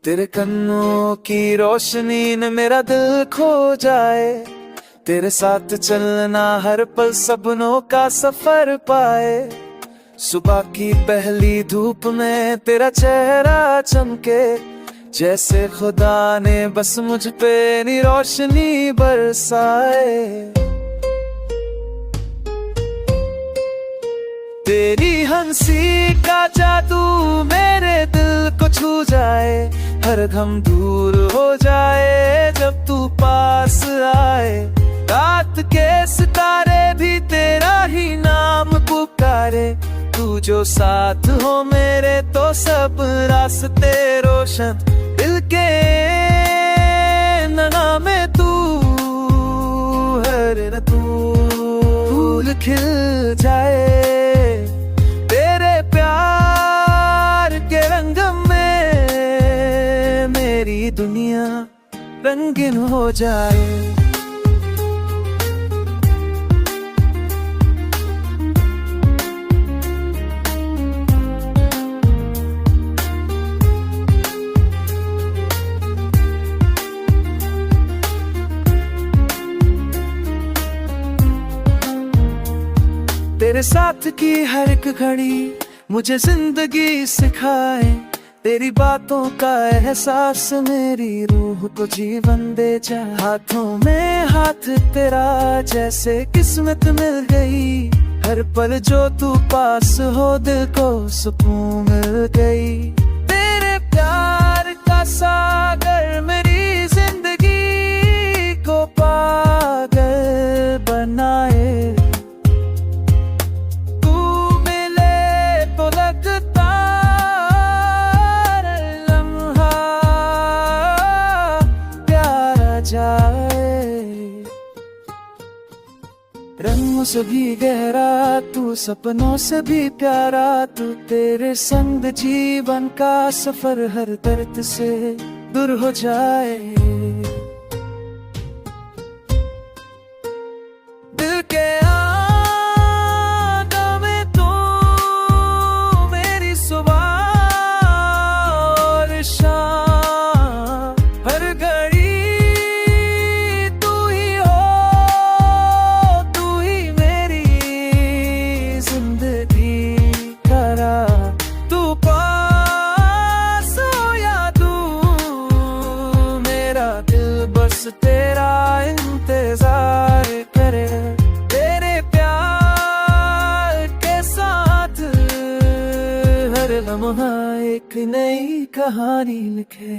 तेरे कन्नों की रोशनी ने मेरा दिल खो जाए, तेरे साथ चलना हर पल सपनों का सफर पाए। सुबह की पहली धूप में तेरा चेहरा चमके, जैसे खुदा ने बस मुझ पे नी रोशनी बरसाए। तेरी हंसी का जादू मेरे दिल को छू जाए, हर गम दूर हो जाए जब तू पास आए। रात के सितारे भी तेरा ही नाम पुकारे, तू जो साथ हो मेरे तो सब रास्ते रोशन। दिल के नगा में तू हर न तू फूल खिल जाए, तेरे प्यार के रंग में मेरी दुनिया रंगीन हो जाए। तेरे साथ की हर एक घड़ी मुझे जिंदगी सिखाए, तेरी बातों का एहसास मेरी रूह को जीवन दे जाए। हाथों में हाथ तेरा जैसे किस्मत मिल गई, हर पल जो तू पास हो दिल को सुकून मिल गई। तेरे प्यार का सागर मेरी जिंदगी को पागल बनाए। रंगों से भी गहरा तू, सपनों से भी प्यारा तू, तेरे संग जीवन का सफर हर दर्द से दूर हो जाए। दिल के आँखों में तू मेरी सुबह और शाम, हर घड़ी तेरा इंतजार करे। तेरे प्यार के साथ हर लम्हा एक नई कहानी लिखे।